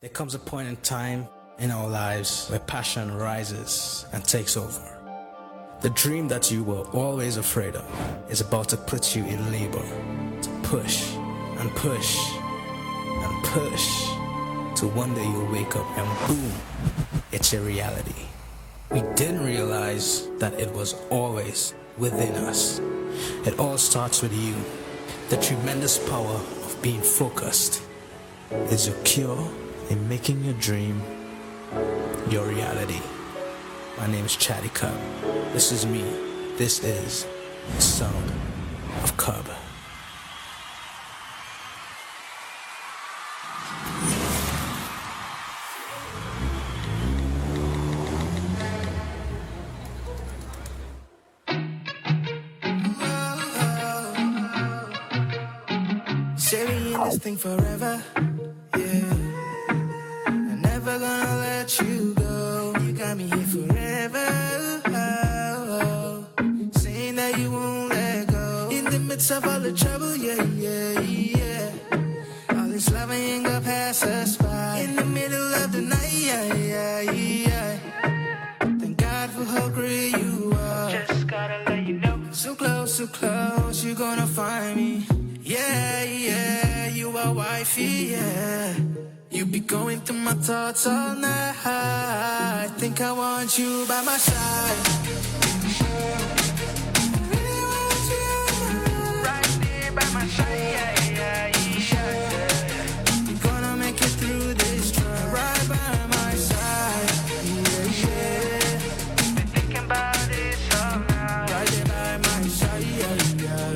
There comes a point in time in our lives where passion rises and takes over. The dream that you were always afraid of is about to put you in labor, to push and push and push, till one day you'll wake up and boom, it's a reality. We didn't realize that it was always within us. It all starts with you. The tremendous power of being focused is your cure in making your dream your reality. My name is ChaddyCub. This is me. This is the sound of Cub. Say we in this thing forever, yeah. I'm never gonna let you go. You got me here forever. Saying that you won't let go. In the midst of all the trouble, yeah, yeah, yeah. All this love ain't gonna pass us by. In the middle of the night, yeah, yeah, yeah. Thank God for how great you are. Just gotta let you know. So close, you're gonna find me. Yeah, yeah, you are wifey, yeah. You be going through my thoughts all night. I think I want you by my side. I really want you right there by my side, yeah, yeah, yeah. You're gonna make it through this drive right by my side, yeah, yeah. Been thinking about this all night. Right there by my side, yeah, yeah.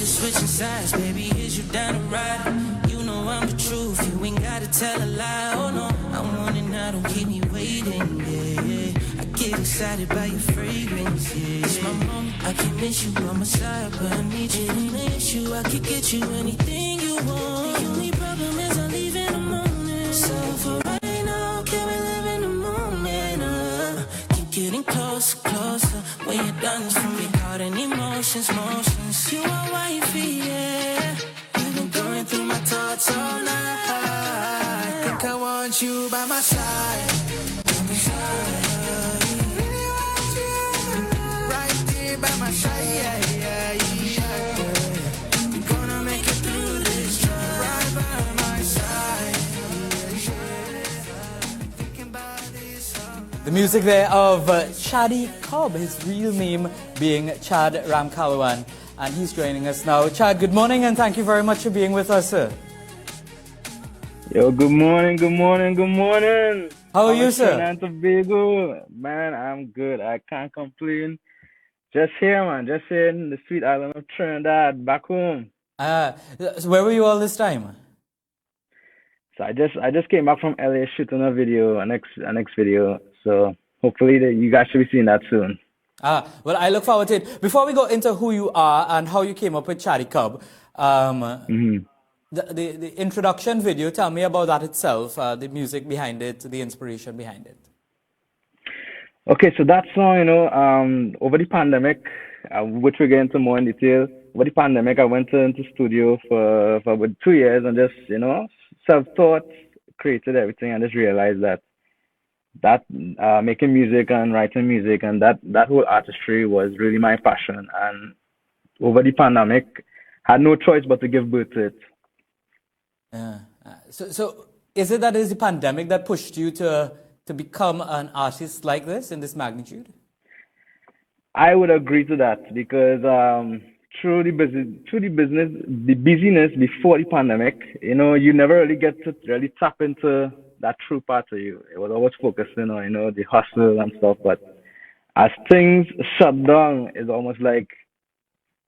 Switching sides, baby, is you down to ride? You know I'm the truth, you ain't gotta tell a lie. Oh no, I want it now, don't keep me waiting, yeah, yeah. I get excited by your fragrance, yeah. It's my moment, I can miss you on my side, but I need you in the issue. I could get you anything you want. The only problem is I leave in the morning. So for right now, can we live in the moment? Keep getting closer, closer. When you're done, it's from me, caught in emotions, motions. You are wifey, yeah. You've been going through my thoughts all night. I think I want you by my side. By my side. Really want you right there by my side, yeah, yeah, yeah. You're gonna make it through this drive right by my side. Thinking about this all night. The music there of ChaddyCub, his real name being Chad Ramkalawan, and he's joining us now. Chad, good morning and thank you very much for being with us, sir. Yo, good morning, good morning, good morning. How are you, sir? Trinidad and Tobago. Man, I'm good. I can't complain. Just here, man. Just here in the sweet island of Trinidad, back home. So where were you all this time? So I just came back from LA shooting a video, an next video. So hopefully you guys should be seeing that soon. Well, I look forward to it. Before we go into who you are and how you came up with ChaddyCub, the introduction video, tell me about that itself, the music behind it, the inspiration behind it. Okay, so that song, over the pandemic, which we'll get into more in detail. Over the pandemic, I went into studio for about 2 years and just, self-taught, created everything, and just realized that making music and writing music and that whole artistry was really my passion. And over the pandemic, had no choice but to give birth to it. So is it that it is the pandemic that pushed you to become an artist like this in this magnitude? I would agree to that because through the busyness before the pandemic, you never really get to really tap into that true part of you. It was always focusing on, the hustle and stuff. But as things shut down, it's almost like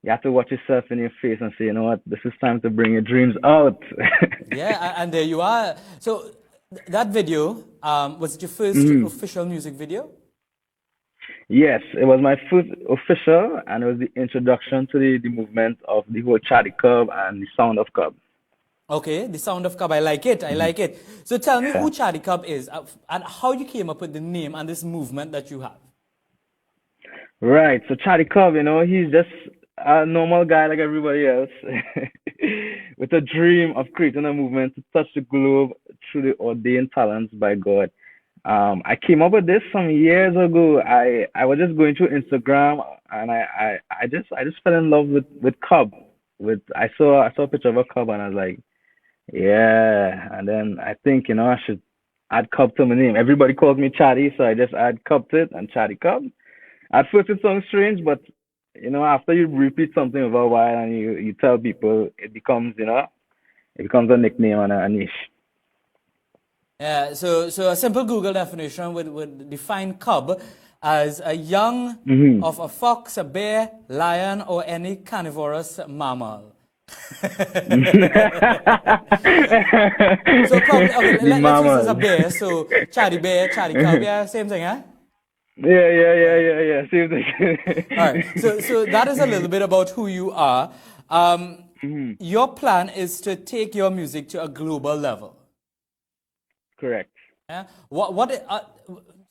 you have to watch yourself in your face and say, you know what, this is time to bring your dreams out. Yeah, and there you are. So that video, was it your first official music video? Yes, it was my first official, and it was the introduction to the movement of the whole ChaddyCub and the sound of Cub. Okay, the sound of Cub, I like it, I like it. So tell me who ChaddyCub is and how you came up with the name and this movement that you have. Right, so ChaddyCub, he's just a normal guy like everybody else. with a dream of creating a movement to touch the globe through the ordained talents by God. I came up with this some years ago. I was just going through Instagram and I just fell in love with Cub. With I saw a picture of a Cub and I was like, yeah. And then I think I should add Cub to my name. Everybody calls me Chaddy, so I just add Cub to it and ChaddyCub. At first it sounds strange, but after you repeat something over a while and you tell people, it becomes a nickname and a niche. Yeah, so a simple Google definition would define cub as a young of a fox, a bear, lion, or any carnivorous mammal. So probably, okay, let's use as a bear, so Chaddy bear, Chaddy cub, yeah, same thing, huh? Yeah. Same thing. All right, so that is a little bit about who you are. Your plan is to take your music to a global level. Correct. Yeah.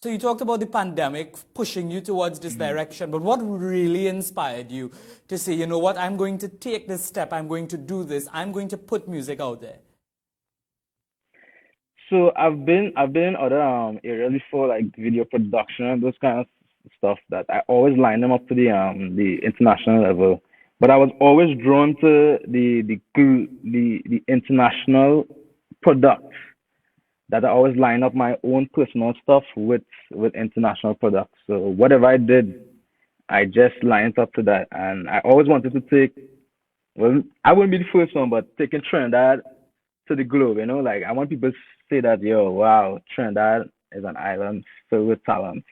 So you talked about the pandemic pushing you towards this direction, but what really inspired you to say, you know what, I'm going to take this step, I'm going to do this, I'm going to put music out there? So I've been in other areas before, like video production and those kind of stuff that I always line them up to the international level. But I was always drawn to the international products, that I always line up my own personal stuff with international products. So whatever I did, I just lined up to that. And I always wanted to I wouldn't be the first one, but taking Trinidad to the globe, like I want people to say that, yo, wow, Trinidad is an island filled with talent.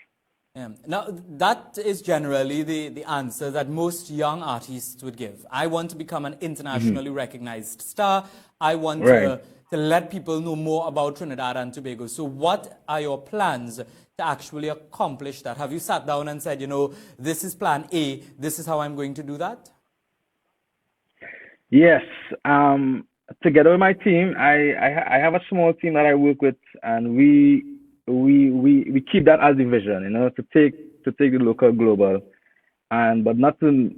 Yeah. Now, that is generally the answer that most young artists would give. I want to become an internationally recognized star. I want to let people know more about Trinidad and Tobago. So what are your plans to actually accomplish that? Have you sat down and said, this is plan A, this is how I'm going to do that? Yes. Together with my team, I have a small team that I work with, and we keep that as the vision, to take the local global, but not to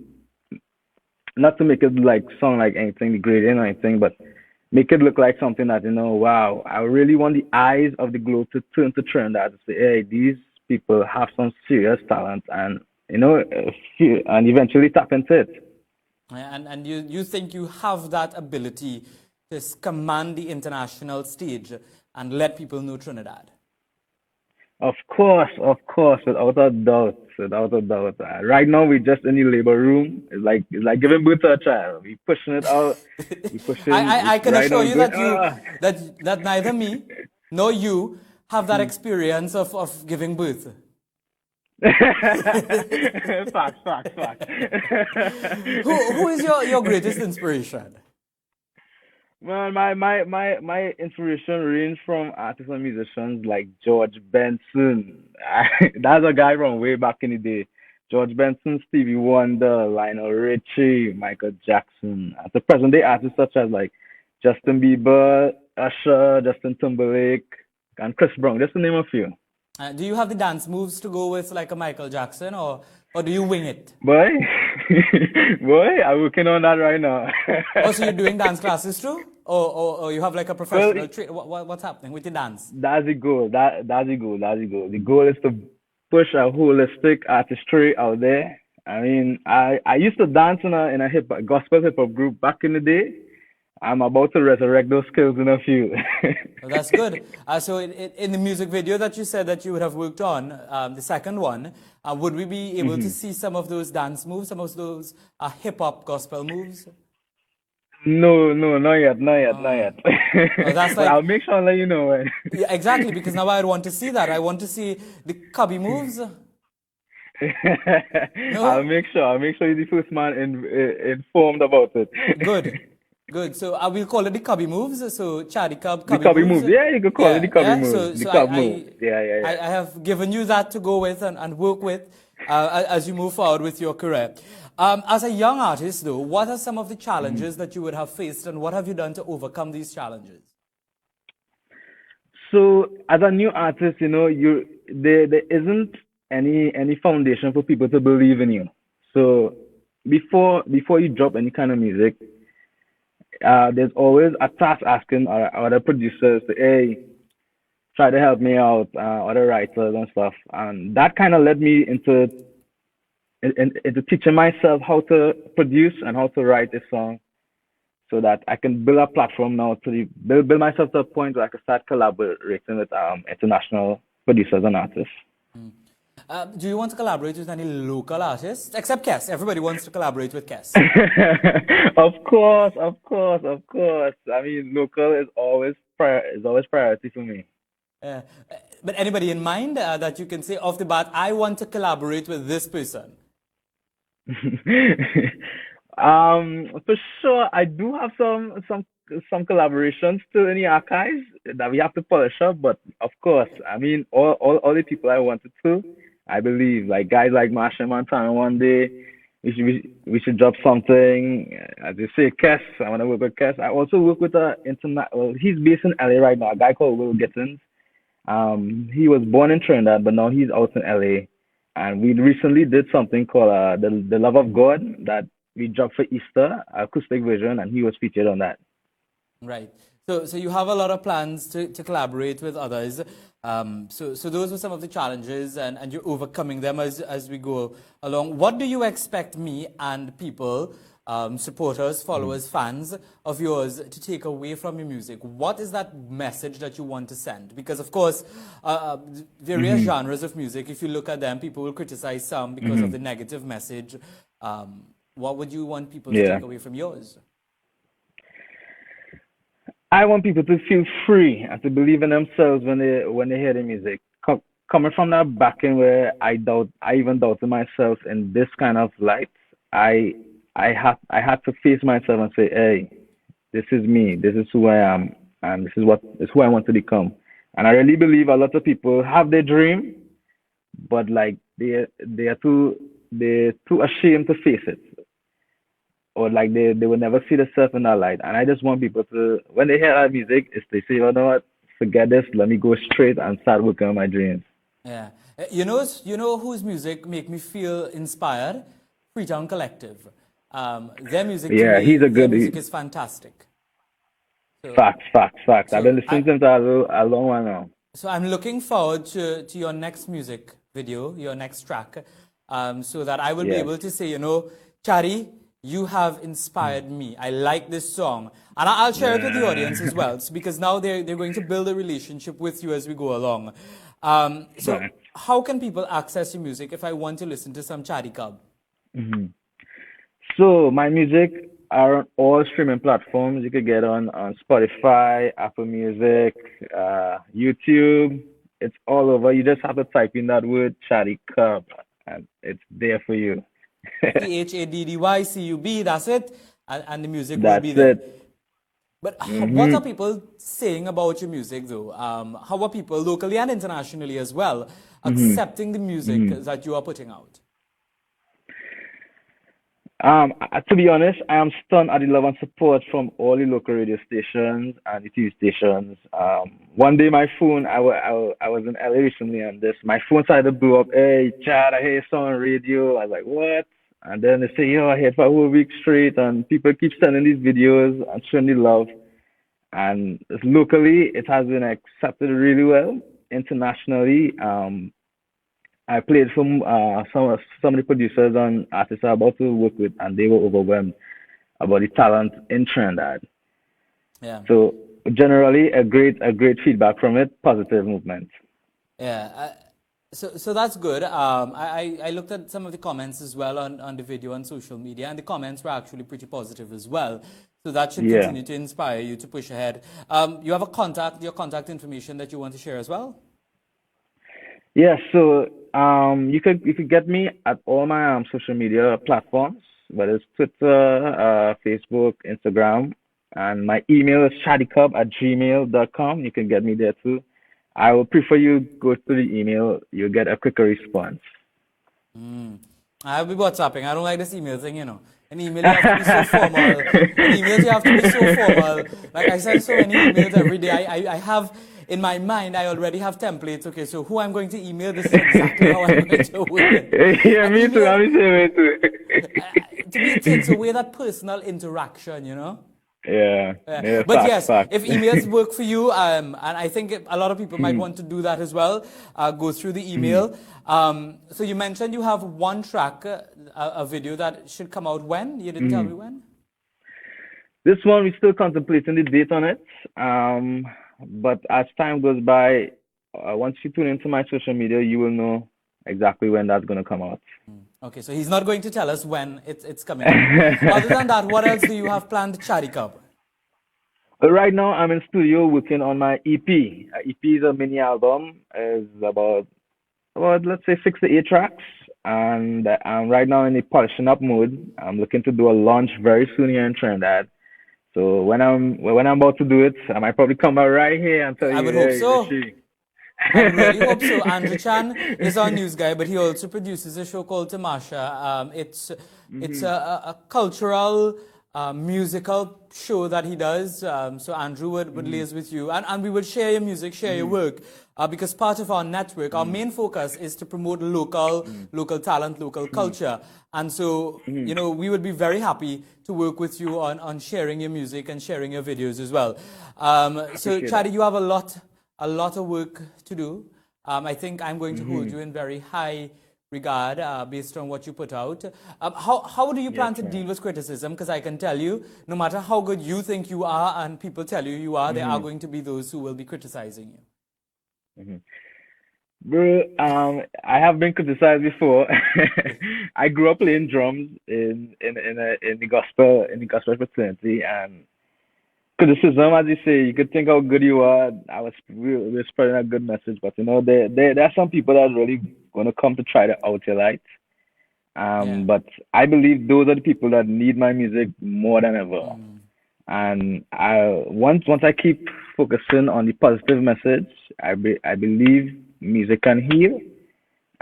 make it like sound like anything degrading or anything, but make it look like something that, wow, I really want the eyes of the globe to turn to Trinidad to say, hey, these people have some serious talent, and and eventually tap into it. And you think you have that ability to command the international stage and let people know Trinidad? Of course, without a doubt. Right now, we're just in the labor room. It's like giving birth to a child. We're pushing it out. I can assure you that neither me nor you have that experience of giving birth. Fact. Who is your greatest inspiration? Well, my inspiration range from artists and musicians like George Benson. That's a guy from way back in the day. George Benson, Stevie Wonder, Lionel Richie, Michael Jackson. To present day artists such as like Justin Bieber, Usher, Justin Timberlake, and Chris Brown, just to name a few. Do you have the dance moves to go with like a Michael Jackson, or do you wing it? Boy, I'm working on that right now. Oh, so you're doing dance classes too? Or you have like a professional what's happening with the dance? That's the goal. That's the goal. The goal is to push a holistic artistry out there. I mean, I used to dance in a gospel hip hop group back in the day. I'm about to resurrect those skills in a few. Well, that's good. So in the music video that you said that you would have worked on, the second one, would we be able to see some of those dance moves, some of those hip-hop gospel moves? No, not yet. Oh, that's like, I'll make sure I'll let you know. Yeah, exactly, because now I want to see that. I want to see the cubby moves. No? I'll make sure you're the first man informed about it. Good. So I will call it the cubby moves. So ChaddyCub, cubby moves. Yeah, you could call it the cubby moves. The cub moves. Yeah. I have given you that to go with and work with as you move forward with your career. As a young artist, though, what are some of the challenges that you would have faced, and what have you done to overcome these challenges? So, as a new artist, there isn't any foundation for people to believe in you. So, before you drop any kind of music, there's always a task asking other producers to, hey, try to help me out, other writers and stuff. And that kind of led me into teaching myself how to produce and how to write a song so that I can build a platform now to build myself to a point where I can start collaborating with international producers and artists. Do you want to collaborate with any local artists? Except Kes. Everybody wants to collaborate with Kes. Of course. I mean, local is always priority for me. But anybody in mind that you can say off the bat, I want to collaborate with this person? For sure, I do have some collaborations still in the archives that we have to polish up. But of course, I mean, all the people I wanted to, I believe, like guys like Marsha Montana, one day we should drop something. As you say, Kes, I want to work with Kes. I also work with he's based in LA right now, a guy called Will Gittins. He was born in Trinidad, but now he's out in LA. And we recently did something called the Love of God that we dropped for Easter, acoustic version, and he was featured on that. Right. So you have a lot of plans to collaborate with others. So those were some of the challenges, and you're overcoming them as we go along. What do you expect me and people, supporters, followers, fans of yours to take away from your music? What is that message that you want to send? Because, of course, various genres of music, if you look at them, people will criticize some because of the negative message. What would you want people to take away from yours? I want people to feel free and to believe in themselves when they hear the music. Coming from that backend where I even doubted myself in this kind of light, I had to face myself and say, hey, this is me, this is who I am, and this is who I want to become. And I really believe a lot of people have their dream, but like they're too ashamed to face it. Or like they will never see themselves in that light. And I just want people to, when they hear that music, is they say, you know what, forget this, let me go straight and start working on my dreams. Yeah. You know whose music make me feel inspired? Freetown Collective. Their music, music is fantastic. So, facts. I've been listening to them for a long while now. So I'm looking forward to your next music video, your next track, so that I will be able to say, Chaddy, you have inspired me. I like this song. And I'll share it with the audience as well, because now they're going to build a relationship with you as we go along. How can people access your music if I want to listen to some ChaddyCub? So my music are on all streaming platforms. You could get on Spotify, Apple Music, YouTube. It's all over. You just have to type in that word ChaddyCub, and it's there for you. ChaddyCub, that's it, and the music will be there. But what are people saying about your music, though? How are people locally and internationally as well accepting the music that you are putting out? To be honest, I am stunned at the love and support from all the local radio stations and the TV stations. One day my phone, I was in LA recently, and my phone started to blow up. Hey, Chad, I hear you on radio. I was like, what? And then they say, yo, I heard for a whole week straight, and people keep sending these videos and showing the love. And locally, it has been accepted really well. Internationally, I played for some of the producers and artists I'm about to work with, and they were overwhelmed about the talent in Trinidad. Yeah. So generally, a great feedback from it, positive movement. Yeah. So that's good. I looked at some of the comments as well on the video on social media, and the comments were actually pretty positive as well. So that should continue to inspire you to push ahead. You have your contact information that you want to share as well? Yeah, so you could get me at all my social media platforms, whether it's Twitter, Facebook, Instagram, and my email is ChaddyCub@gmail.com. You can get me there too. I will prefer you go to the email. You'll get a quicker response. I'll be WhatsApping. I don't like this email thing, An email, you have to be so formal. An email, you have to be so formal. Like I send so many emails every day. I have, in my mind, I already have templates. Okay, so who I'm going to email, this is exactly how I'm going to win. Yeah, me too. I'm the same way too. To me, it takes away that personal interaction, Yeah. Yeah. But Fact, yes, fact. if emails work for you, and I think a lot of people might want to do that as well, go through the email. So you mentioned you have one track, a video that should come out when? You didn't tell me when? This one, we're still contemplating the date on it. But as time goes by, once you tune into my social media, you will know exactly when that's going to come out. Okay, so he's not going to tell us when it's coming out. Other than that, what else do you have planned, ChaddyCub? Right now, I'm in studio working on my EP. EP is a mini album. It's about let's say 6 to 8 tracks. And I'm right now in the polishing up mode. I'm looking to do a launch very soon here in Trinidad. So when I'm about to do it, I might probably come out right here and tell you. I would hope so. Rishi. I really hope so. Andrew Chan is our news guy, but he also produces a show called Tamasha. It's a cultural, musical show that he does. So Andrew would liaise with you, and we would share your music, share your work, because part of our network, our main focus is to promote local talent, local culture. And so, you know, we would be very happy to work with you on sharing your music and sharing your videos as well. So Chaddy, you have a lot of work to do. I think I'm going to hold you in very high regard based on what you put out. How do you plan to deal with criticism? Because I can tell you, no matter how good you think you are and people tell you are, there are going to be those who will be criticizing you. Bro, I have been criticized before. I grew up playing drums in the gospel fraternity, and criticism, as you say, you could think how good you are. We're spreading a good message, but you know, there are some people that are really gonna come to try to out your light. But I believe those are the people that need my music more than ever. And once I keep focusing on the positive message, I believe music can heal,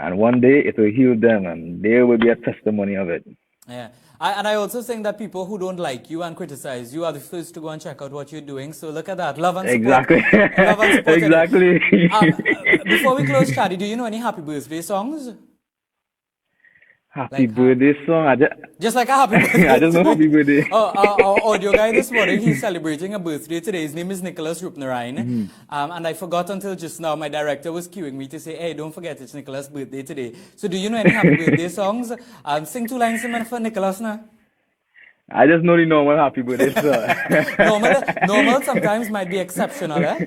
and one day it will heal them, and there will be a testimony of it. Yeah. I also think that people who don't like you and criticize you are the first to go and check out what you're doing. So look at that. Love and support. Exactly. Love and support. Exactly. Before we close, Chaddy, do you know any happy birthday songs? Happy birthday song. Just like a happy birthday. I just know happy birthday. Our audio guy this morning, he's celebrating a birthday today. His name is Nicholas Rupnarayan. And I forgot until just now, my director was cueing me to say, hey, don't forget it's Nicholas' birthday today. So do you know any happy birthday songs? Sing 2 lines for Nicholas now. I just know the normal happy birthday song. normal sometimes might be exceptional, eh?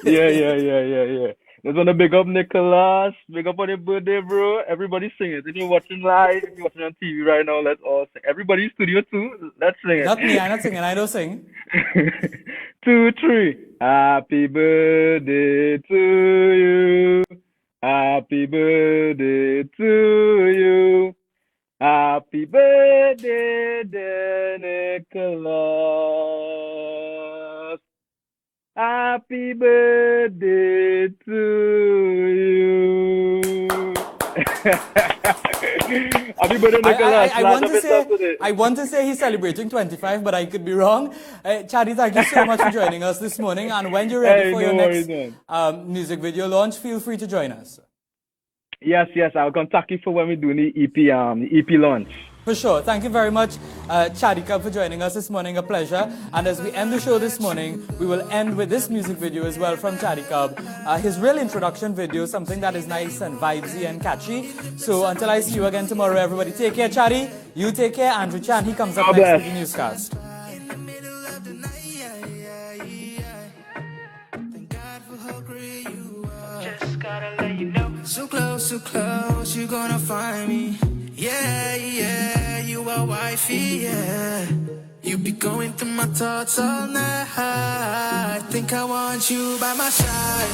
Yeah. Just want to big up Nicholas. Big up on your birthday, bro. Everybody sing it. If you're watching live, if you're watching on TV right now, let's all sing. Everybody in studio too, let's sing it. Not me, I'm not singing. I don't sing. 2, 3. Happy birthday to you. Happy birthday to you. Happy birthday, dear Nicholas. Happy birthday to you. Happy birthday, Nicholas. I want to say he's celebrating 25, but I could be wrong. Chaddy, thank you so much for joining us this morning. And when you're ready for your next music video launch, feel free to join us. Yes, I'll contact you for when we're doing the EP launch. For sure. Thank you very much, ChaddyCub, for joining us this morning. A pleasure. And as we end the show this morning, we will end with this music video as well from ChaddyCub. His real introduction video, something that is nice and vibesy and catchy. So until I see you again tomorrow, everybody, take care, Chaddy. You take care. Andrew Chan, he comes up next with the newscast. Just gotta let you know. So close, you're gonna find me. Yeah, you are wifey, yeah. You be going through my thoughts all night. Think I want you by my side.